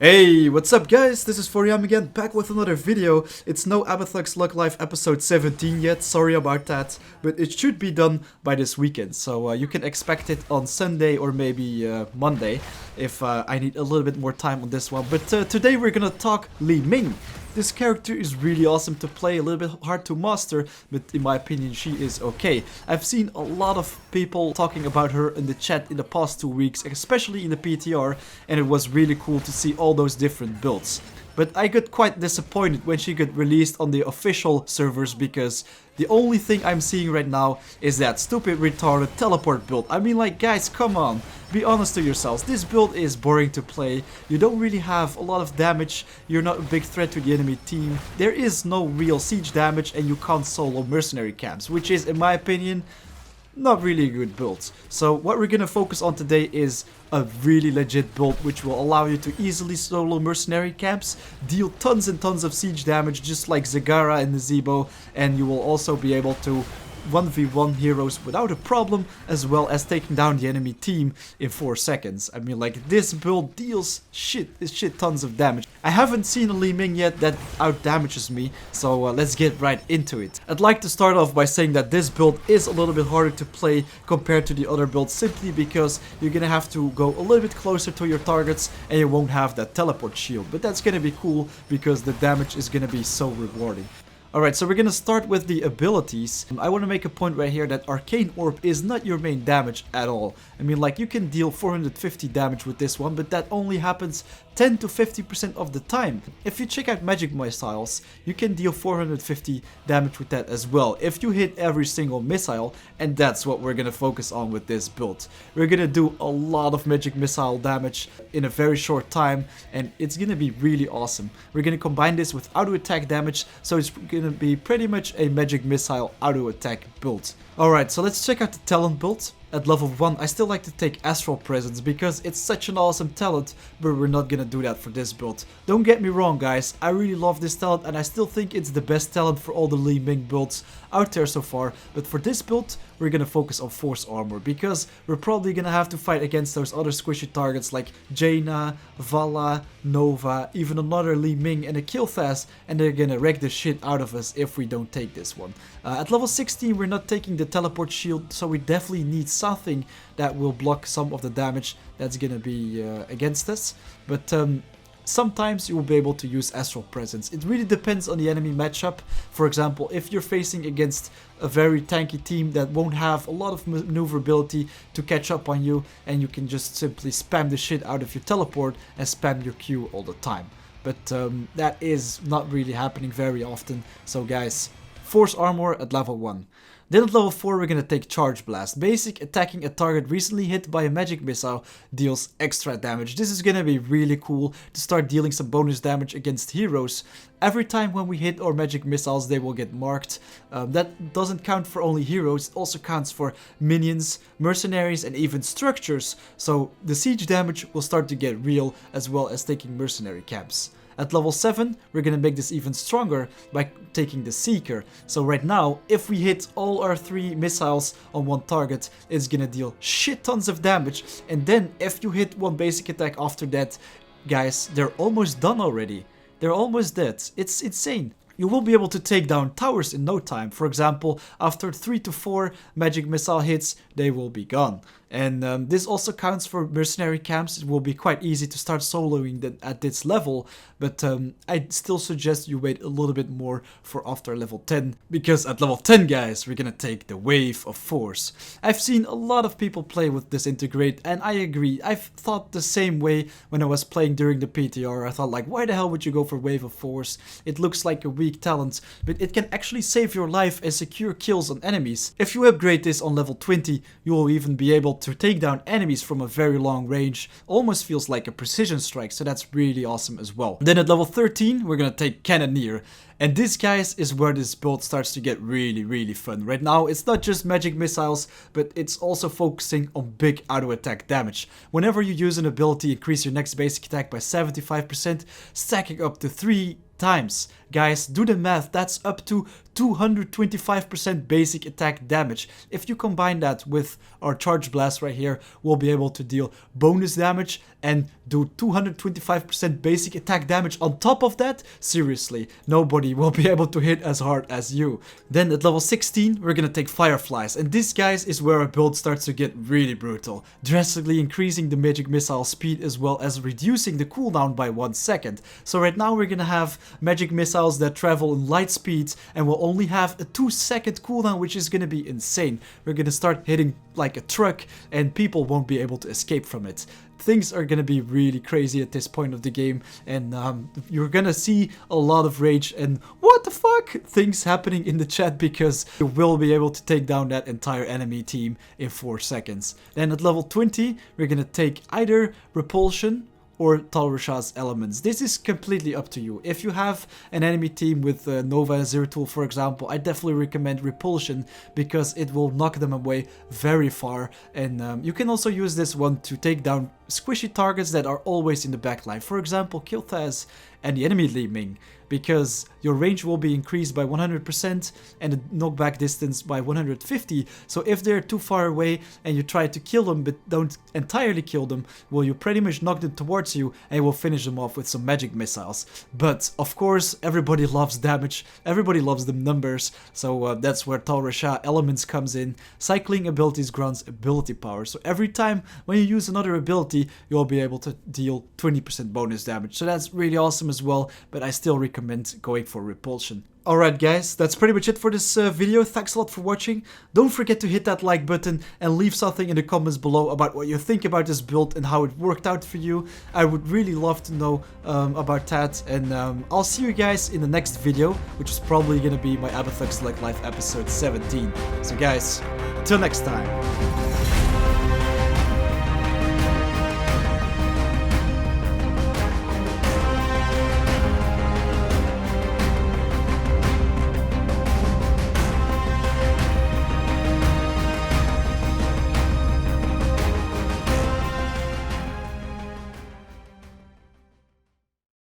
Hey, what's up guys? This is Foriam again, back with another video. It's no Abathux Luck Life episode 17 yet, sorry about that, but it should be done by this weekend, so you can expect it on Sunday or maybe Monday, if I need a little bit more time on this one. But today we're gonna talk Ming. This character is really awesome to play, a little bit hard to master, but in my opinion she is okay. I've seen a lot of people talking about her in the chat in the past 2 weeks, especially in the PTR, and it was really cool to see all those different builds. But I got quite disappointed when she got released on the official servers because the only thing I'm seeing right now is that stupid retarded teleport build. I mean, like, guys, come on, be honest to yourselves. This build is boring to play. You don't really have a lot of damage. You're not a big threat to the enemy team. There is no real siege damage and you can't solo mercenary camps, which is, in my opinion, not really a good build. So what we're gonna focus on today is a really legit build which will allow you to easily solo mercenary camps, deal tons and tons of siege damage just like Zagara and Nazebo, and you will also be able to 1v1 heroes without a problem, as well as taking down the enemy team in 4 seconds. I mean, like, this build deals shit tons of damage. I haven't seen a Ming yet that out damages me, so let's get right into it. I'd like to start off by saying that this build is a little bit harder to play compared to the other builds, simply because you're gonna have to go a little bit closer to your targets and you won't have that teleport shield, but that's gonna be cool because the damage is gonna be so rewarding. Alright, so we're gonna start with the abilities. I want to make a point right here that Arcane Orb is not your main damage at all. I mean, like, you can deal 450 damage with this one, but that only happens 10 to 50% of the time. If you check out Magic Missiles, you can deal 450 damage with that as well, if you hit every single missile, and that's what we're gonna focus on with this build. We're gonna do a lot of Magic Missile damage in a very short time, and it's gonna be really awesome. We're gonna combine this with auto attack damage, so it's gonna be pretty much a Magic Missile auto attack build. Alright, so let's check out the talent build. At level 1, I still like to take Astral Presence because it's such an awesome talent, but we're not gonna do that for this build. Don't get me wrong, guys, I really love this talent and I still think it's the best talent for all the Ming builds out there so far, but for this build, we're gonna focus on Force Armor because we're probably gonna have to fight against those other squishy targets like Jaina, Vala, Nova, even another Ming and a Killthas, and they're gonna wreck the shit out of us if we don't take this one. At level 16, we're not taking the teleport shield, so we definitely need something that will block some of the damage that's gonna be against us, but sometimes you will be able to use Astral Presence. It really depends on the enemy matchup. For example, if you're facing against a very tanky team that won't have a lot of maneuverability to catch up on you, and you can just simply spam the shit out of your teleport and spam your Q all the time. But that is not really happening very often, so guys, Force Armor at level 1. Then at level 4 we're gonna take Charge Blast. Basic, attacking a target recently hit by a magic missile deals extra damage. This is gonna be really cool to start dealing some bonus damage against heroes. Every time when we hit our magic missiles, they will get marked. That doesn't count for only heroes, it also counts for minions, mercenaries, and even structures. So the siege damage will start to get real, as well as taking mercenary camps. At level 7, we're gonna make this even stronger by taking the Seeker. So right now, if we hit all our 3 missiles on one target, it's gonna deal shit tons of damage. And then if you hit one basic attack after that, guys, they're almost done already. They're almost dead. It's insane. You will be able to take down towers in no time. For example, after 3 to 4 magic missile hits, they will be gone. And this also counts for mercenary camps. It will be quite easy to start soloing that at this level, but I still suggest you wait a little bit more for after level 10, because at level 10, guys, we're gonna take the Wave of Force. I've seen a lot of people play with this integrate, and I agree. I've thought the same way when I was playing during the PTR. I thought, like, why the hell would you go for Wave of Force? It looks like a weak talent, but it can actually save your life and secure kills on enemies. If you upgrade this on level 20, you will even be able to take down enemies from a very long range. Almost feels like a precision strike, so that's really awesome as well. Then at level 13, we're gonna take Cannoneer. And this, guys, is where this build starts to get really fun. Right now, it's not just magic missiles, but it's also focusing on big auto attack damage. Whenever you use an ability, increase your next basic attack by 75%, stacking up to 3 times. Guys, do the math, that's up to 225% basic attack damage. If you combine that with our Charge Blast right here, we'll be able to deal bonus damage and do 225% basic attack damage on top of that. Seriously, nobody will be able to hit as hard as you. Then at level 16, we're gonna take Fireflies, and this, guys, is where our build starts to get really brutal, drastically increasing the magic missile speed as well as reducing the cooldown by 1 second. So right now we're gonna have magic missiles that travel in light speeds and will only have a 2-second cooldown, which is gonna be insane. We're gonna start hitting like a truck and people won't be able to escape from it. Things are gonna be really crazy at this point of the game, and you're gonna see a lot of rage and what the fuck things happening in the chat, because you will be able to take down that entire enemy team in 4 seconds. Then at level 20, we're gonna take either Repulsion or Tal Rasha's elements. This is completely up to you. If you have an enemy team with Nova and Zeratul, for example, I definitely recommend Repulsion because it will knock them away very far. And you can also use this one to take down squishy targets that are always in the backline. For example, Kilthaz and the enemy Ming, because your range will be increased by 100% and the knockback distance by 150. So if they're too far away and you try to kill them but don't entirely kill them, well, you pretty much knock them towards you and you will finish them off with some magic missiles. But of course, everybody loves damage, everybody loves the numbers, so that's where Tal Rasha elements comes in. Cycling abilities grants ability power, so every time when you use another ability, you'll be able to deal 20% bonus damage. So that's really awesome as well, but I still recommend going for Repulsion. Alright guys, that's pretty much it for this video. Thanks a lot for watching. Don't forget to hit that like button and leave something in the comments below about what you think about this build and how it worked out for you. I would really love to know about that, and I'll see you guys in the next video, which is probably gonna be my Abathux Select Life episode 17. So guys, until next time.